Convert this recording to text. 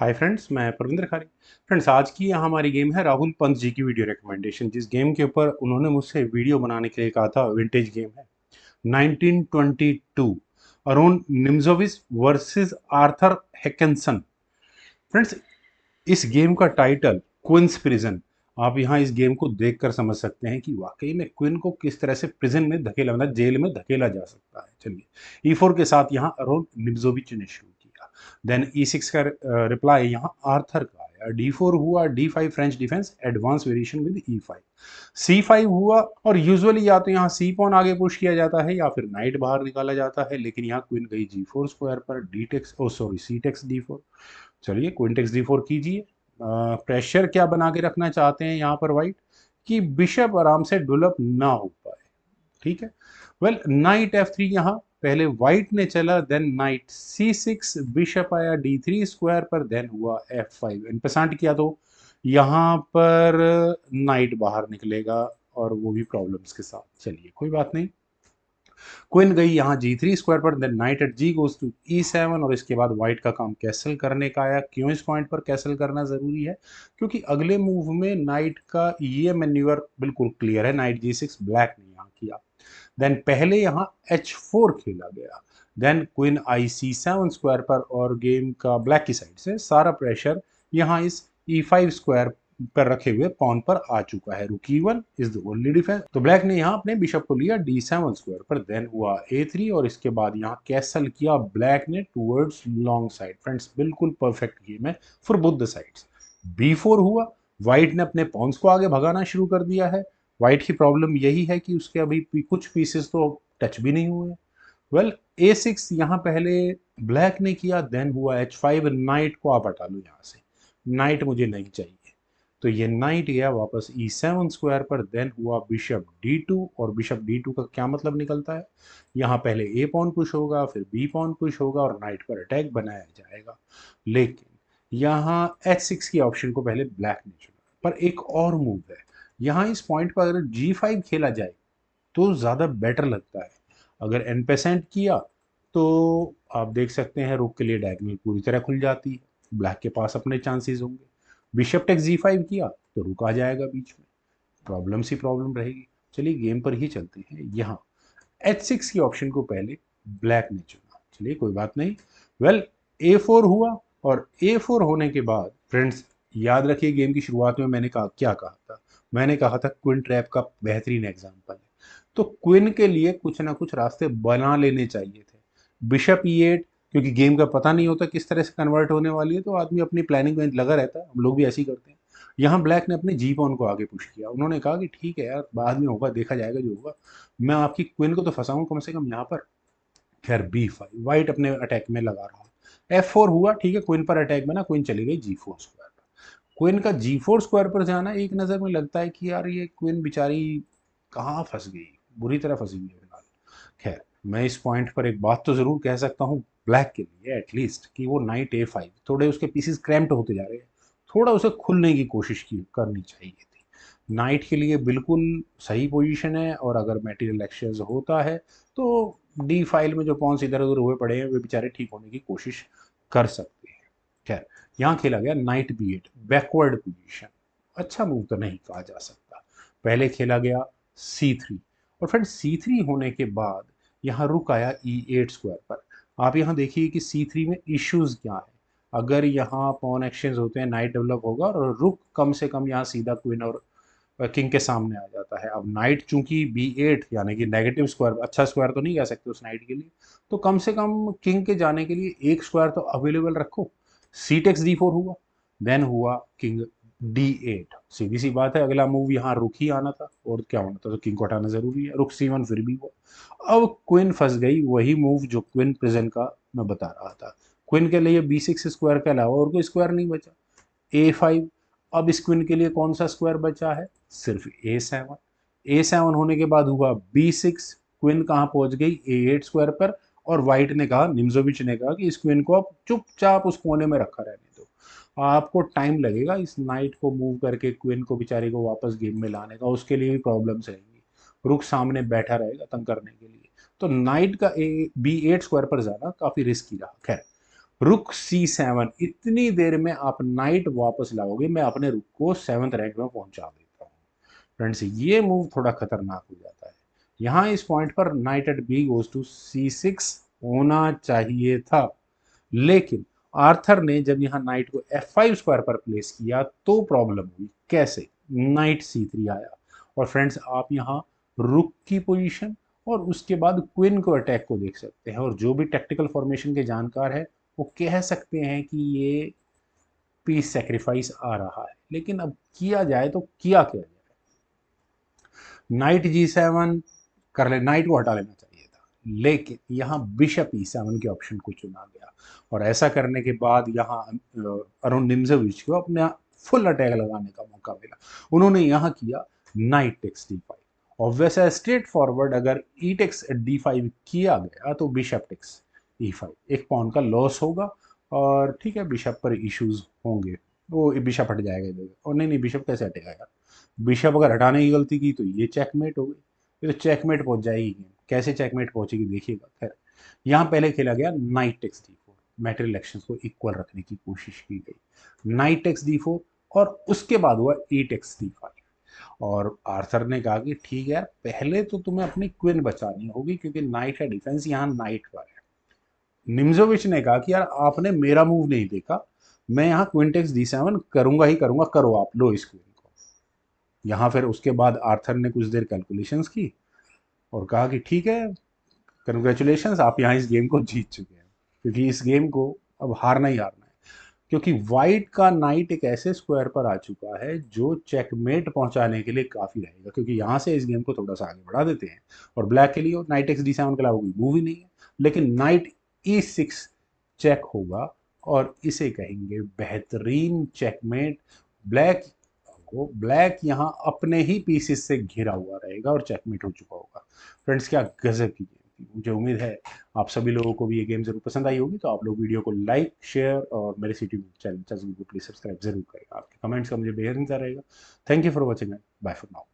Hi friends, मैं परविंदर खारी। Friends, आज की यहाँ हमारी गेम है राहुल पंत जी की वीडियो रिकमेंडेशन। जिस गेम के ऊपर उन्होंने मुझसे वीडियो बनाने के लिए कहा था, विंटेज गेम है 1922 अरोन निम्जोविच वर्सेस आर्थर हैकिंसन। फ्रेंड्स, इस गेम का टाइटल क्वींस प्रिजन। आप यहाँ इस गेम को देखकर समझ सकते हैं कि वाकई में क्वीन को किस तरह से प्रिजन में धकेला, मतलब जेल में धकेला जा सकता है। चलिए, E4 के साथ यहाँ अरोन निब्जोविच ने शुरू किया। देन E6 का रिप्लाई यहाँ आर्थर का आया। D4 हुआ, D5 French defence advance variation with E5। C5 हुआ, और यूजुअली या तो यहाँ सी पॉन आगे पुश किया जाता है या फिर नाइट बाहर निकाला जाता है, लेकिन यहाँ क्वीन गई G4 स्क्वायर पर, डी टेक्स ओ सॉरी सी टेक्स D4। चलिए, क्वीन टेक्स D4 कीजिए। प्रेशर क्या बना के रखना चाहते हैं यहाँ पर वाइट, कि बिशप आराम से डेवलप ना हो पाए। ठीक है। वेल, नाइट F3 यहाँ पहले वाइट ने चला, देन नाइट C6, बिशप आया D3 स्क्वायर पर, देन हुआ F5 इनपेसेंट किया, तो यहाँ पर नाइट बाहर निकलेगा और वो भी प्रॉब्लम्स के साथ। चलिए, कोई बात नहीं। क्वीन गई यहाँ G3 स्क्वायर पर, then knight at G goes to E7, और इसके बाद व्हाइट का काम कैसल करने का आया। क्यों इस पॉइंट पर कैसल करना जरूरी है? क्योंकि अगले मूव में नाइट का ये मैन्यूवर बिल्कुल क्लियर है। नाइट G6 ब्लैक ने यहाँ किया। देन पहले यहाँ H4 खेला गया, देन क्वीन आई C7 स्क्वायर पर, और गेम का ब्लैक की साइड से सारा प्रेशर यहाँ इस E5 स्क्वायर पर रखे हुए पॉन पर आ चुका है। रुक E1 is the only defence. तो ब्लैक ने यहाँ अपने बिशप को लिया D7 स्क्वायर पर, देन हुआ A3, और इसके बाद यहाँ कैसल किया ब्लैक ने टूवर्ड्स लॉन्ग साइड। फ्रेंड्स, बिल्कुल परफेक्ट गेम है for both the sides. B4 हुआ, व्हाइट ने अपने पॉन्स को आगे भगाना शुरू कर दिया है। व्हाइट की प्रॉब्लम यही है कि उसके अभी कुछ पीसेस तो टच भी नहीं हुए। वेल, A6 यहाँ पहले ब्लैक ने किया, देन हुआ H5। नाइट को आप हटा लो यहाँ से, नाइट मुझे नहीं चाहिए। तो ये नाइट गया वापस E7 स्क्वायर पर, देन हुआ बिशप D2, और बिशप D2 का क्या मतलब निकलता है? यहाँ पहले A पॉन पुश होगा, फिर B पॉन पुश होगा, और नाइट पर अटैक बनाया जाएगा। लेकिन यहाँ H6 की ऑप्शन को पहले ब्लैक ने चुना। पर एक और मूव है, यहाँ इस पॉइंट पर अगर G5 खेला जाए तो ज़्यादा बेटर लगता है। अगर एन% किया तो आप देख सकते हैं रुक के लिए डायगोनल पूरी तरह खुल जाती है, ब्लैक के पास अपने चांसेस होंगे। बिशप टेक G5 किया तो रुक आ जाएगा बीच में, प्रॉब्लम सी प्रॉब्लम रहेगी। चलिए, गेम पर ही चलते हैं। यहाँ H6 की ऑप्शन को पहले ब्लैक ने चुना। चलिए, कोई बात नहीं। वेल, A4 हुआ, और A4 होने के बाद फ्रेंड्स, याद रखिए गेम की शुरुआत में मैंने कहा, क्या कहा था? मैंने कहा था क्विन ट्रैप का बेहतरीन एग्जाम्पल है। तो क्विन के लिए कुछ ना कुछ रास्ते बना लेने चाहिए थे। बिशप E8, क्योंकि गेम का पता नहीं होता किस तरह से कन्वर्ट होने वाली है, तो आदमी अपनी प्लानिंग में लगा रहता है। हम लोग भी ऐसे ही करते हैं। यहाँ ब्लैक ने अपने जी पॉन को आगे पुश किया। उन्होंने कहा कि ठीक है यार, बाद में होगा, देखा जाएगा जो होगा, मैं आपकी क्वीन को तो फंसाऊं कम से कम यहाँ पर। खैर, B5 व्हाइट अपने अटैक में लगा रहा। F4 हुआ, ठीक है, क्वीन पर अटैक बना, क्वीन चली गई G4 स्क्वायर पर। क्वीन का G4 स्क्वायर पर जाना एक नज़र में लगता है कि यार ये क्वीन बेचारी कहाँ फंस गई, बुरी तरह फंसी हुई है फिलहाल। खैर, मैं इस पॉइंट पर एक बात तो जरूर कह सकता हूँ ब्लैक के लिए एटलीस्ट, कि वो नाइट A5, थोड़े उसके पीसेस क्रैम्प्ड होते जा रहे हैं, थोड़ा उसे खुलने की कोशिश की करनी चाहिए थी। नाइट के लिए बिल्कुल सही पोजीशन है, और अगर मटेरियल एक्सचेंज होता है तो डी फाइल में जो पॉन्स इधर उधर हुए पड़े हैं वे बेचारे ठीक होने की कोशिश कर सकते हैं। खैर, यहाँ खेला गया नाइट B8, बैकवर्ड पोजीशन। अच्छा मूव तो नहीं कहा जा सकता। पहले खेला गया C3, और फिर C3 होने के बाद यहाँ रुक आया E8 स्क्वायर पर। आप यहाँ देखिए कि C3 में इश्यूज क्या है। अगर यहाँ पॉन एक्सचेंज होते हैं, नाइट डेवलप होगा, और रुक कम से कम यहाँ सीधा क्वीन और किंग के सामने आ जाता है। अब नाइट चूंकि B8 यानी कि नेगेटिव स्क्वायर, अच्छा स्क्वायर तो नहीं कह सकते उस नाइट के लिए, तो कम से कम किंग के जाने के लिए एक स्क्वायर तो अवेलेबल रखो। सी टेक्स D4 हुआ, देन हुआ किंग D8। सीधी सी बात है, अगला मूव यहाँ रुक ही आना था, और क्या होना था, तो किंग को हटाना जरूरी है। रुक C1 फिर भी हुआ। अब क्वीन फंस गई, वही मूव जो क्वीन प्रेजेंट का मैं बता रहा था। क्वीन के लिए B6 स्क्वायर के अलावा और कोई स्क्वायर नहीं बचा। A5, अब इस क्वीन के लिए कौन सा स्क्वायर बचा है? सिर्फ A7। A7 होने के बाद हुआ B6, क्वीन कहाँ पहुंच गई? A8 स्क्वायर पर, और व्हाइट ने कहा, निम्जोविच ने कहा कि इस क्वीन को आप चुपचाप उस कोने में रखा रहने दो, आपको टाइम लगेगा इस नाइट को मूव करके क्वीन को बेचारी को वापस गेम में लाने का, उसके लिए भी प्रॉब्लम्स रहेंगी, रुक सामने बैठा रहेगा तंग करने के लिए। तो नाइट का B8 स्क्वायर पर जाना काफी रिस्की रहा। खैर, रुक C7, इतनी देर में आप नाइट वापस लाओगे, मैं अपने रुक को 7th रैंक में पहुंचा देता हूँ। फ्रेंड्स ये मूव थोड़ा खतरनाक हो जाता है। यहाँ इस पॉइंट पर knight at B goes to C6 होना चाहिए था, लेकिन आर्थर ने जब यहाँ नाइट को F5 स्क्वायर पर प्लेस किया तो प्रॉब्लम हुई। कैसे? नाइट C3 आया, और फ्रेंड्स आप यहाँ रुक की पोजीशन और उसके बाद क्वीन को अटैक को देख सकते हैं, और जो भी टेक्टिकल फॉर्मेशन के जानकार है वो कह सकते हैं कि ये पीस सेक्रीफाइस आ रहा है। लेकिन अब किया जाए तो किया क्या जाए? नाइट G7 कर ले, नाइट को हटा लेना चाहिए था, लेकिन यहाँ बिशप E7 के ऑप्शन को चुना गया, और ऐसा करने के बाद यहाँ अरुण निम्जोविच को अपना फुल अटैक लगाने का मौका मिला। उन्होंने यहाँ किया नाइट टेक्स D5, और वैसा स्ट्रेट फॉरवर्ड अगर ई टेक्स D5 किया गया तो बिशप टेक्स E5, एक पॉन का लॉस होगा, और ठीक है बिशप पर इश्यूज होंगे, वो बिशप हट जाएगा इधर। और नहीं नहीं, बिशप कैसे हटेगा यार? बिशप अगर हटाने की गलती की तो ये चेकमेट हो गई, ये तो चेकमेट पहुंच जाएगी गेम। कैसे चेकमेट पहुंचेगी देखिएगा। खैर, यहाँ पहले खेला गया knight takes D4, material actions को इक्वल रखने की कोशिश की गई। नाइट टेक्स D4, और उसके बाद हुआ ई टेक्स D5, और आर्थर ने कहा कि ठीक है, पहले तो तुम्हें अपनी क्वीन बचानी होगी, क्योंकि नाइट का डिफेंस यहाँ नाइट पर है। निम्जोविच ने कहा कि यार आपने मेरा मूव नहीं देखा, मैं यहाँ क्वीन टेक्स D7 करूंगा ही करूंगा, करो आप, लो इस क्वीन को। यहाँ फिर उसके बाद आर्थर ने कुछ देर कैलकुलेशंस की और कहा कि ठीक है, कंग्रेचुलेशंस, आप यहाँ इस गेम को जीत चुके हैं, क्योंकि इस गेम को अब हारना ही हारना है। क्योंकि वाइट का नाइट एक ऐसे स्क्वायर पर आ चुका है जो चेकमेट पहुंचाने के लिए काफी रहेगा, क्योंकि यहाँ से इस गेम को थोड़ा सा आगे बढ़ा देते हैं, और ब्लैक के लिए नाइट एक्स D7 के अलावा कोई मूव ही नहीं है। लेकिन नाइट E6 चेक होगा, और इसे कहेंगे बेहतरीन चेकमेट। ब्लैक ब्लैक यहाँ अपने ही पीसेस से घिरा हुआ रहेगा और चेकमेट हो चुका होगा। फ्रेंड्स क्या गजब की गेम थी। मुझे उम्मीद है आप सभी लोगों को भी ये गेम जरूर पसंद आई होगी। तो आप लोग वीडियो को लाइक, शेयर और मेरे यूट्यूब चैनल को प्लीज सब्सक्राइब जरूर करेगा। आपके कमेंट्स का मुझे बेहद इंतजार रहेगा। Thank you for watching, bye for now.